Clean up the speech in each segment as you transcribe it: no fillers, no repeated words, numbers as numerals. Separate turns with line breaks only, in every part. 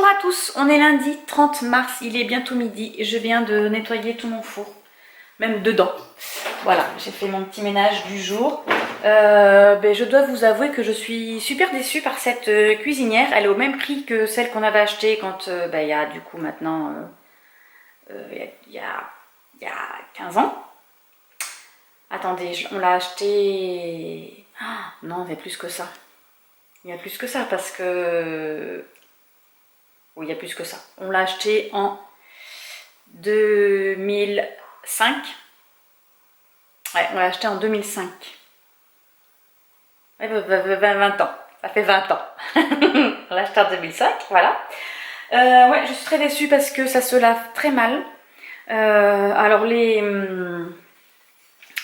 Bonjour à tous, on est lundi 30 mars, il est bientôt midi et je viens de nettoyer tout mon four, même dedans. Voilà, j'ai fait mon petit ménage du jour. Je dois vous avouer que je suis super déçue par cette cuisinière. Elle est au même prix que celle qu'on avait achetée quand il y a du coup maintenant, il y a 15 ans. Attendez, on l'a acheté... Ah, non, il y a plus que ça. Il y a plus que ça parce que... Oui, il y a plus que ça. On l'a acheté en 2005. Ouais, on l'a acheté en 2005. Ouais, 20 ans. Ça fait 20 ans. On l'a acheté en 2005, voilà. Ouais, je suis très déçue parce que ça se lave très mal. Alors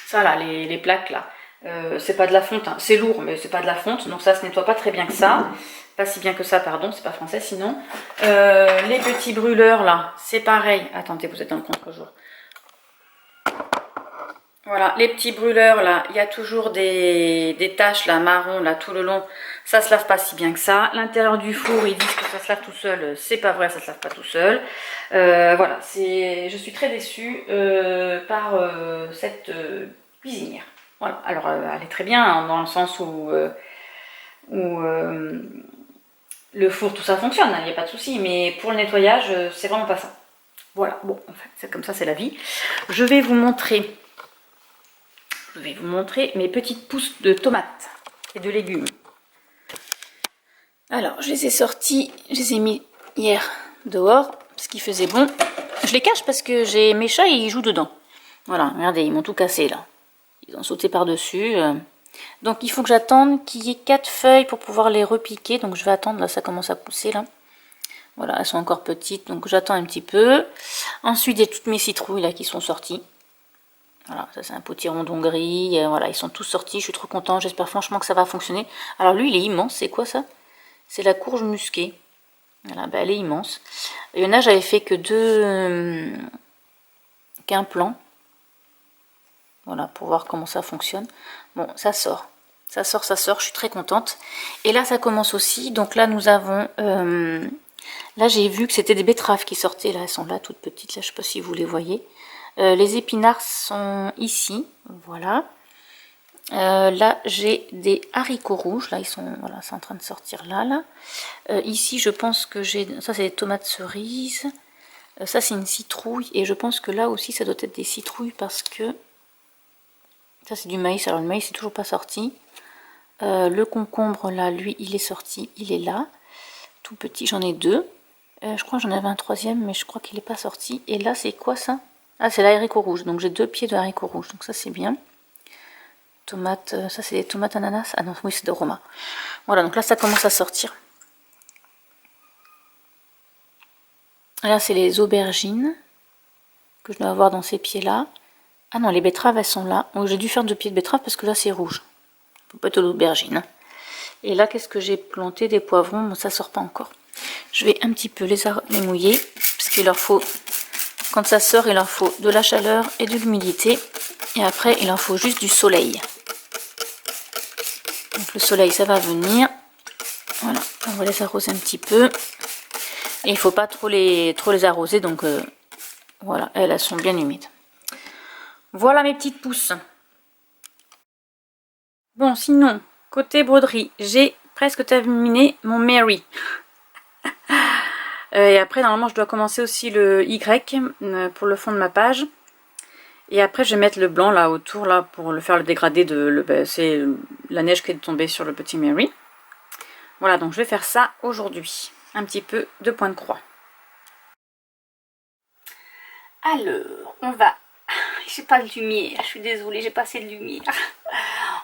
ça là, les plaques là, c'est pas de la fonte, hein. C'est lourd, mais c'est pas de la fonte, donc ça se nettoie pas très bien que ça. Pas si bien que ça, pardon, c'est pas français sinon. Les petits brûleurs là, c'est pareil. Attendez, vous êtes dans le contre-jour. Voilà, les petits brûleurs là, il y a toujours des taches là, marron là, tout le long. Ça se lave pas si bien que ça. L'intérieur du four, ils disent que ça se lave tout seul. C'est pas vrai, ça se lave pas tout seul. Voilà, je suis très déçue par cette cuisinière. Voilà, alors elle est très bien hein, dans le sens où le four, tout ça fonctionne, il n'y a pas de souci. Mais pour le nettoyage, c'est vraiment pas ça. Voilà, bon, en fait, c'est comme ça, c'est la vie. Je vais vous montrer mes petites pousses de tomates et de légumes. Alors, je les ai sortis, je les ai mis hier dehors, parce qu'il faisait bon. Je les cache parce que j'ai mes chats et ils jouent dedans. Voilà, regardez, ils m'ont tout cassé là. Ils ont sauté par-dessus. Donc il faut que j'attende qu'il y ait 4 feuilles pour pouvoir les repiquer. Donc je vais attendre, là ça commence à pousser là. Voilà, elles sont encore petites, donc j'attends un petit peu. Ensuite, il y a toutes mes citrouilles là qui sont sorties. Voilà, ça c'est un potiron d'Hongrie. Voilà, ils sont tous sortis, je suis trop contente. J'espère franchement que ça va fonctionner. Alors lui, il est immense, c'est quoi ça? C'est la courge musquée. Voilà, elle est immense. Il y en a, j'avais fait que qu'un plan. Voilà, pour voir comment ça fonctionne. Bon, ça sort. Ça sort, je suis très contente. Et là, ça commence aussi. Donc là, nous avons... là, j'ai vu que c'était des betteraves qui sortaient. Là, elles sont là, toutes petites. Là, je ne sais pas si vous les voyez. Les épinards sont ici. Voilà. Là, j'ai des haricots rouges. Là, ils sont... Voilà, c'est en train de sortir là. Ici, je pense que j'ai... Ça, c'est des tomates cerises. Ça, c'est une citrouille. Et je pense que là aussi, ça doit être des citrouilles parce que... Ça c'est du maïs, alors le maïs c'est toujours pas sorti. Le concombre là, lui il est sorti, il est là. Tout petit, j'en ai 2. Je crois que j'en avais un troisième, mais je crois qu'il n'est pas sorti. Et là c'est quoi ça? Ah c'est l'haricot rouge, donc j'ai 2 pieds de haricots rouges, donc ça c'est bien. Tomates, ça c'est des tomates ananas. Ah non, oui c'est de Roma. Voilà, donc là ça commence à sortir. Là c'est les aubergines que je dois avoir dans ces pieds là. Ah non, les betteraves elles sont là. Donc j'ai dû faire 2 pieds de betterave parce que là c'est rouge. Ça peut pas être de l'aubergine. Et là qu'est-ce que j'ai planté? Des poivrons, bon, ça sort pas encore. Je vais un petit peu les mouiller parce qu'il leur faut, quand ça sort, il leur faut de la chaleur et de l'humidité. Et après il leur faut juste du soleil. Donc le soleil ça va venir. Voilà, on va les arroser un petit peu. Et il faut pas trop les arroser, donc voilà, elles sont bien humides. Voilà mes petites pousses. Bon, sinon, côté broderie, j'ai presque terminé mon Mary. Et après, normalement, je dois commencer aussi le Y pour le fond de ma page. Et après, je vais mettre le blanc là autour là pour le faire le dégradé de... c'est la neige qui est tombée sur le petit Mary. Voilà, donc je vais faire ça aujourd'hui. Un petit peu de point de croix. Alors, on va... J'ai pas de lumière, je suis désolée, j'ai pas assez de lumière.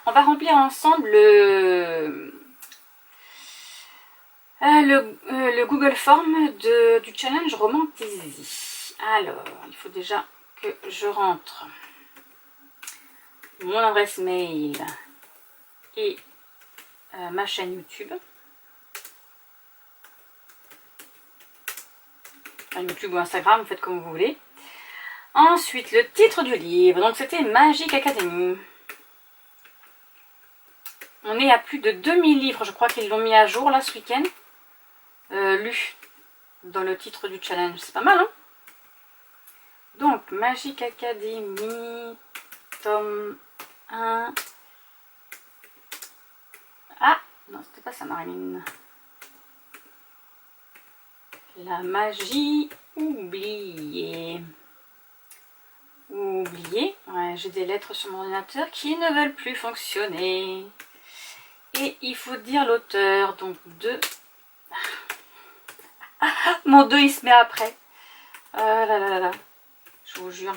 On va remplir ensemble le Google Form du challenge Romantisie. Alors, il faut déjà que je rentre mon adresse mail et ma chaîne YouTube. YouTube ou Instagram, vous faites comme vous voulez. Ensuite, le titre du livre. Donc, c'était Magic Academy. On est à plus de 2000 livres, je crois qu'ils l'ont mis à jour là ce week-end. Lus. dans le titre du challenge. C'est pas mal, hein? Donc, Magic Academy, tome 1. Ah, non, c'était pas ça, Marimine. La magie oubliée. Oubliée. Ouais, j'ai des lettres sur mon ordinateur qui ne veulent plus fonctionner. Et il faut dire l'auteur. Donc 2. Mon 2 il se met après. Ah là là là là. Je vous jure.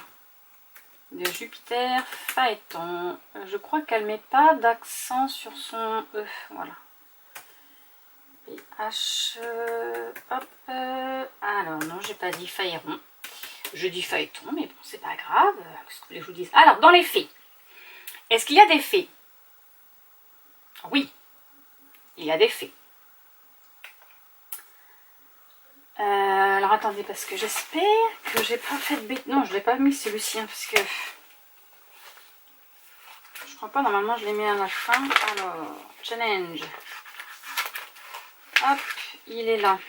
De Jupiter Phaéton. Je crois qu'elle met pas d'accent sur son E. Voilà. H. Hop. Alors non, j'ai pas dit Phaéron. Je dis Phaéton, mais bon, c'est pas grave. Qu'est-ce que vous voulez que je vous dise? Alors, dans les fées. Est-ce qu'il y a des fées? Oui. Il y a des fées. Alors attendez, parce que j'espère que j'ai pas fait de bêtises. Non, je l'ai pas mis celui-ci, hein, parce que je crois pas, normalement je l'ai mis à la fin. Alors, challenge. Hop, il est là.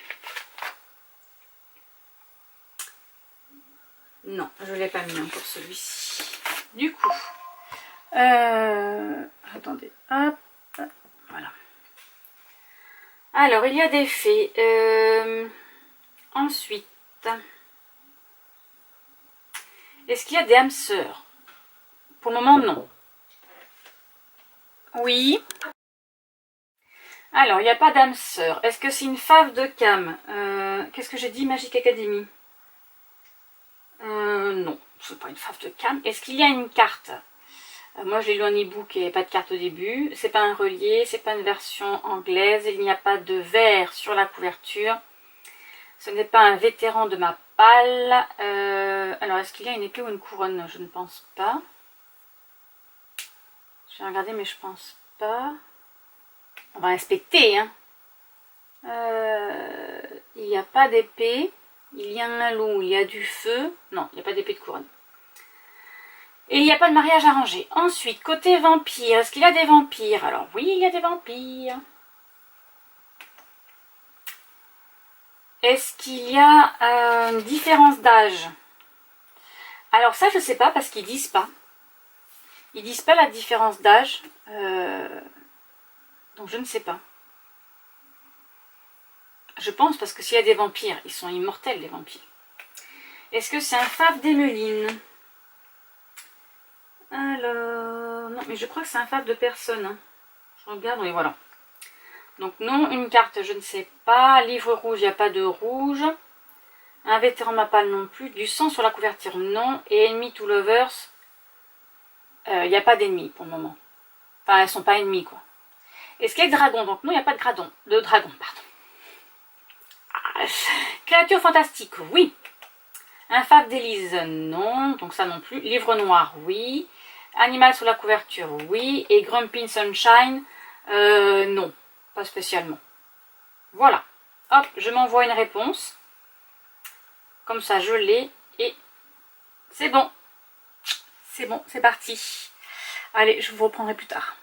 Non, je l'ai pas mis encore celui-ci. Du coup, attendez, hop, voilà. Alors, il y a des fées. Ensuite, est-ce qu'il y a des âmes sœurs? Pour le moment, non. Oui. Alors, il n'y a pas d'âme sœur. Est-ce que c'est une fave de cam? Qu'est-ce que j'ai dit, Magic Academy? Non, c'est pas une fave de cam. Est-ce qu'il y a une carte? Moi, je l'ai lu en e-book et pas de carte au début. C'est pas un relié, c'est pas une version anglaise. Il n'y a pas de vert sur la couverture. Ce n'est pas un vétéran de ma palle. Alors, est-ce qu'il y a une épée ou une couronne? Je ne pense pas. Je vais regarder, mais je pense pas. On va inspecter, hein. Il n'y a pas d'épée. Il y a un loup, il y a du feu. Non, il n'y a pas d'épée de couronne. Et il n'y a pas de mariage arrangé. Ensuite, côté vampire, est-ce qu'il y a des vampires? Alors oui, il y a des vampires. Est-ce qu'il y a une différence d'âge? Alors ça, je ne sais pas parce qu'ils disent pas. Ils disent pas la différence d'âge. Donc je ne sais pas. Je pense parce que s'il y a des vampires, ils sont immortels les vampires. Est-ce que c'est un fave d'Emeline? Alors, non, mais je crois que c'est un fave de personne. Hein. Je regarde, et voilà. Donc non, une carte, je ne sais pas. Livre rouge, il n'y a pas de rouge. Un vétéran mapal non plus. Du sang sur la couverture, non. Et enemy to lovers, il n'y a pas d'ennemis pour le moment. Enfin, elles sont pas ennemies, quoi. Est-ce qu'il y a des dragons? Donc non, il n'y a pas de dragon. Pardon. Créature fantastique, oui. Un fave d'Élise, non. Donc ça non plus. Livre noir, oui. Animal sous la couverture, oui. Et Grumpy Sunshine, non. Pas spécialement. Voilà. Hop, je m'envoie une réponse. Comme ça, je l'ai. Et c'est bon. C'est bon, c'est parti. Allez, je vous reprendrai plus tard.